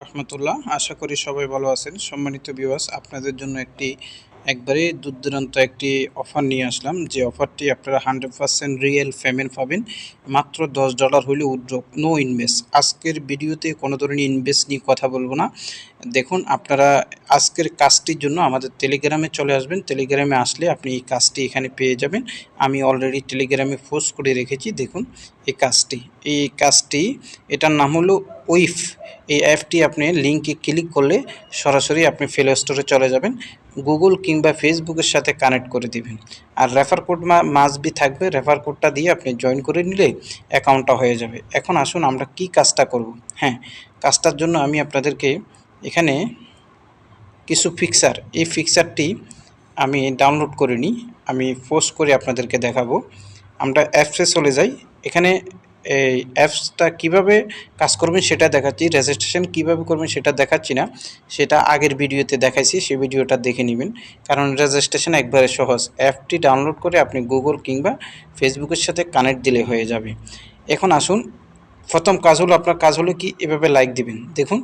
রহমতুল্লাহ। আশা করি সবাই ভালো আছেন। সম্মানিত ভিউয়ার্স, আপনাদের জন্য একবারে দুর্দান্ত একটি অফার নিয়ে আসলাম। যে অফারটি আপনারা 100% রিয়েল পেমেন্ট পাবেন। মাত্র $10 হলে উইথড্র, নো ইনভেস্ট। আজকের ভিডিওতে কোনো ধরনের ইনভেস্ট নিয়ে কথা বলবো না। দেখুন, আপনারা আজকের কাজটির জন্য আমাদের টেলিগ্রামে চলে আসবেন। টেলিগ্রামে আসলে আপনি এই কাজটি এখানে পেয়ে যাবেন। আমি অলরেডি টেলিগ্রামে পোস্ট করে রেখেছি। দেখুন এই কাজটি এটার নাম হলো উইফ। এই অ্যাপটি আপনি লিঙ্কে ক্লিক করলে সরাসরি আপনি প্লে স্টোরে চলে যাবেন, গুগল কিংবা ফেসবুকের সাথে কানেক্ট করে দিবেন। আর রেফার কোড মাস্ট বি থাকবে। রেফার কোডটা দিয়ে আপনি জয়েন করে নিলে অ্যাকাউন্টটা হয়ে যাবে। এখন আসুন আমরা কি কাজটা করব। হ্যাঁ, কাজটার জন্য আমি আপনাদেরকে এখানে কিছু এই ফিক্সারটি আমি ডাউনলোড করে নিই। আমি পোস্ট করে আপনাদেরকে দেখাবো। আমরা অ্যাপসে চলে যাই। এখানে এই অ্যাপসটা কীভাবে কাজ করবেন সেটা দেখাচ্ছি, রেজিস্ট্রেশন কীভাবে করবেন সেটা দেখাচ্ছি না, সেটা আগের ভিডিওতে দেখাইছি, সেই ভিডিওটা দেখে নেবেন। কারণ রেজিস্ট্রেশন একবারে সহজ। অ্যাপটি ডাউনলোড করে আপনি গুগল কিংবা ফেসবুকের সাথে কানেক্ট দিলে হয়ে যাবে। এখন আসুন, প্রথম আপনার কাজ হলো কি, এভাবে লাইক দিবেন। দেখুন,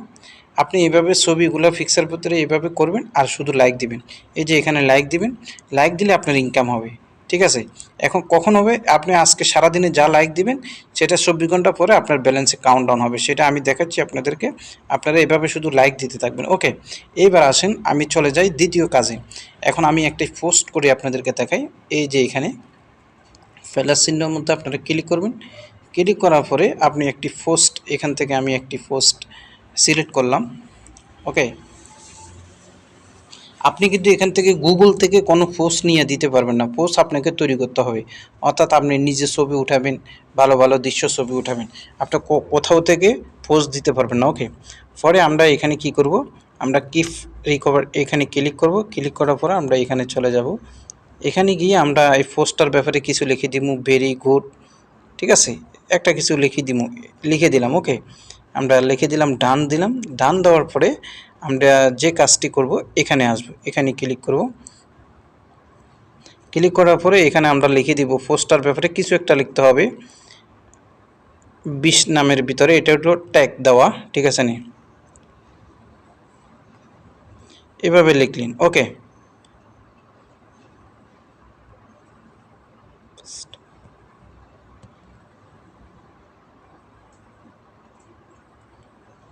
আপনি এভাবে ছবিগুলো ফিক্সার ভিতরে এভাবে করবেন আর শুধু লাইক দিবেন। এই যে এখানে লাইক দিবেন, লাইক দিলে আপনার ইনকাম হবে। ঠিক আছে, এখন কখন হবে? আপনি আজকে সারাদিনে যা লাইক দিবেন সেটা 24 ঘন্টা পরে আপনার ব্যালেন্সে কাউন্টডাউন হবে, সেটা আমি দেখাচ্ছি আপনাদেরকে। আপনারা এভাবে শুধু লাইক দিতে থাকবেন। ওকে, এইবার আসেন আমি চলে যাই দ্বিতীয় কাজে। এখন আমি একটি পোস্ট করে আপনাদেরকে দেখাই। এই যে এখানে প্লাস চিহ্নের মধ্যে আপনারা ক্লিক করবেন। ক্লিক করার পরে আপনি একটি পোস্ট, এখান থেকে আমি একটি পোস্ট সিলেক্ট করলাম। ওকে, আপনি কিন্তু এখান থেকে গুগল থেকে কোনো পোস্ট নিয়ে দিতে পারবেন না, পোস্ট আপনাকে তৈরি করতে হবে। অর্থাৎ আপনি নিজে ছবি উঠাবেন, ভালো ভালো দৃশ্য ছবি উঠাবেন, আপনি কোথাও থেকে পোস্ট দিতে পারবেন না। ওকে, পরে আমরা এখানে কি করব, আমরা কিপ রিকভার এখানে ক্লিক করব। ক্লিক করার পরে আমরা এখানে চলে যাব। এখানে গিয়ে আমরা এই পোস্টটার ব্যাপারে কিছু লিখে দিব, ভেরি গুড। ঠিক আছে, একটা কিছু লিখে দিলাম। ওকে, আমরা লিখে দিলাম, ডান দিলাম। ডান দেওয়ার পরে আমরা যে কাজটি করব, এখানে আসব, এখানে ক্লিক করব। ক্লিক করার পরে এখানে আমরা লিখে দিব পোস্টার ব্যাপারে কিছু একটা লিখতে হবে 20 নামের ভিতরে। এটা হলো ট্যাগ দেওয়া। ঠিক আছে নি, এভাবে লিখলেন। ওকে,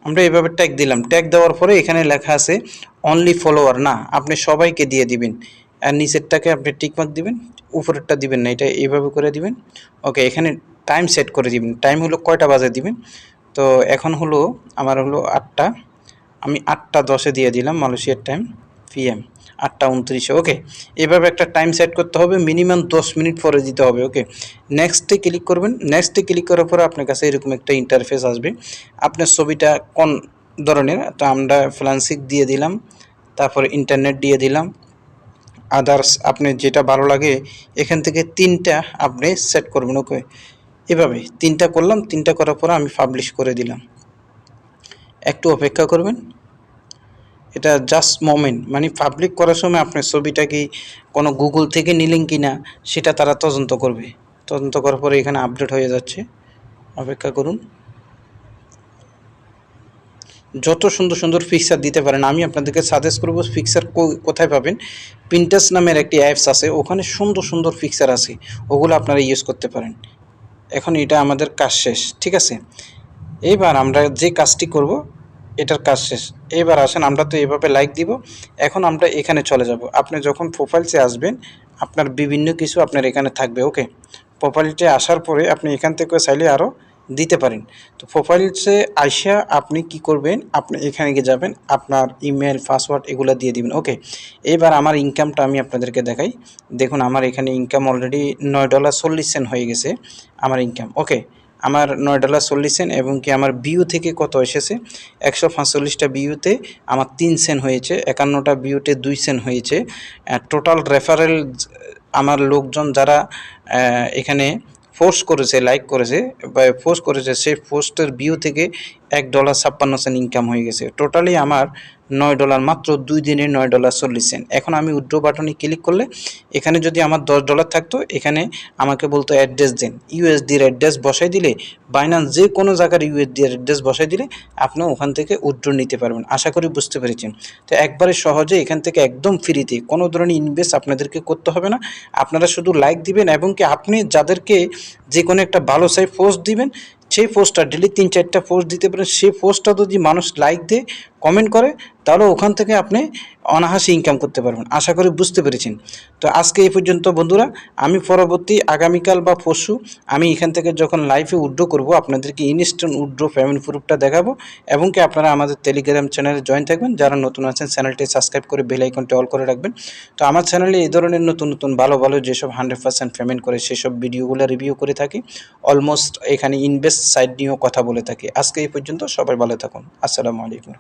আমরা এভাবে ট্যাগ দিলাম। ট্যাগ দেওয়ার পরে এখানে লেখা আছে অনলি ফলোয়ার, না, আপনি সবাইকে দিয়ে দিবেন। আর নিচেরটাকে আপনি টিকমার্ক দিবেন, উপরেরটা দিবেন না, এটা এইভাবে করে দিবেন। ওকে, এখানে টাইম সেট করে দিবেন। টাইম হলো কয়টা বাজে দিবেন। তো এখন হলো আমার হলো 8টা, আমি 8টা 10-এ দিয়ে দিলাম মালয়েশিয়ার টাইম, PM 8টা 29-এ। ওকে, এভাবে একটা টাইম সেট করতে হবে, মিনিমাম 10 মিনিট পরে দিতে হবে। ওকে, নেক্সটে ক্লিক করবেন। নেক্সটে ক্লিক করার পরে আপনার কাছে এরকম একটা ইন্টারফেস আসবে। আপনার ছবিটা কোন ধরনের, তো আমরা ফ্লান্সিক দিয়ে দিলাম, তারপরে ইন্টারনেট দিয়ে দিলাম, আদার্স আপনি যেটা ভালো লাগে এখান থেকে 3টা আপনি সেট করবেন। ওকে, এভাবে 3টা করলাম। 3টা করার পরে আমি পাবলিশ করে দিলাম। একটু অপেক্ষা করবেন, এটা জাস্ট মোমেন্ট, মানে পাবলিক করার সময় আপনার ছবিটা কি কোনো গুগল থেকে নিলেন কি না সেটা তারা তদন্ত করবে। তদন্ত করার পরে এখানে আপডেট হয়ে যাচ্ছে, অপেক্ষা করুন। যত সুন্দর সুন্দর পিকচার দিতে পারেন, আমি আপনাদেরকে সাজেস্ট করব পিকচার কোথায় পাবেন। পিন্টারেস্ট নামের একটি অ্যাপস আছে, ওখানে সুন্দর সুন্দর পিকচার আছে, ওগুলো আপনারা ইউজ করতে পারেন। এখন এটা আমাদের কাজ শেষ। ঠিক আছে, এইবার আমরা যে কাজটি করব এটার কাজ শেষ। এবার আসেন, আমরা তো এভাবে লাইক দিব। এখন আমরা এখানে চলে যাব। আপনি যখন প্রোফাইলসে আসবেন আপনার বিভিন্ন কিছু আপনার এখানে থাকবে। ওকে, প্রোফাইলসে আসার পরে আপনি এখান থেকে চাইলে আরও দিতে পারেন। তো প্রোফাইলসে আইসা আপনি কি করবেন, আপনি এখানে গিয়ে যাবেন, আপনার ইমেল পাসওয়ার্ড এগুলো দিয়ে দিবেন। ওকে, এবার আমার ইনকামটা আমি আপনাদেরকে দেখাই। দেখুন, আমার এখানে ইনকাম অলরেডি $9.40 হয়ে গেছে আমার ইনকাম। ওকে, আমার $9.40 এবং কি আমার ভিউ থেকে কত এসেছে, 145টা ভিউতে আমার 3 সেন্ট হয়েছে, 51টা ভিউতে 2 সেন্ট হয়েছে। টোটাল রেফারেল আমার লোকজন যারা এখানে পোস্ট করেছে, লাইক করেছে বা পোস্ট করেছে, সেই পোস্টের ভিউ থেকে $1.56 ইনকাম হয়ে গেছে। টোটালি আমার $9, মাত্র 2 দিনে $9.40। এখন আমি উইথড্র বাটনে ক্লিক করলে এখানে যদি আমার $10 থাকতো, এখানে আমাকে বলতো অ্যাড্রেস দেন, ইউএসডির অ্যাড্রেস বসাই দিলে, বাইন্যান্স যে কোনো জায়গার ইউএসডি অ্যাড্রেস বসাই দিলে আপনি ওখান থেকে উইথড্র নিতে পারবেন। আশা করি বুঝতে পেরেছেন। তো একবারে সহজে এখান থেকে একদম ফ্রিতে কোনো ধরনের ইনভেস্ট আপনাদেরকে করতে হবে না। আপনারা শুধু লাইক দিবেন এবং কি আপনি যাদেরকে যে কোনো একটা ভালো সাই পোস্ট দিবেন, সেই পোস্টটা ডেলি 3-4টা পোস্ট দিতে পারেন। সেই পোস্টটা যদি মানুষ লাইক দেয়, কমেন্ট করে, তাহলে ওখান থেকে আপনি অনায়াসে ইনকাম করতে পারবেন। আশা করি বুঝতে পেরেছেন। তো আজকে এই পর্যন্ত বন্ধুরা। আমি পরবর্তী আগামীকাল বা পরশু আমি এখান থেকে যখন লাইভে উইথড্র করব, আপনাদেরকে ইনস্ট্যান্ট উইথড্র পেমেন্ট প্রুফটা দেখাবো এবং কি আপনারা আমাদের টেলিগ্রাম চ্যানেলে জয়েন থাকবেন। যারা নতুন আছেন চ্যানেলটি সাবস্ক্রাইব করে বেল আইকনটি অল করে রাখবেন। তো আমার চ্যানেলে এই ধরনের নতুন নতুন ভালো ভালো যেসব 100% পেমেন্ট করে সেসব ভিডিওগুলো রিভিউ করে থাকি। অলমোস্ট এখানে ইনভেস্ট সাইট নিয়েও কথা বলে থাকি। আজকে এই পর্যন্ত। সবাই ভালো থাকুন। আসসালামু আলাইকুম।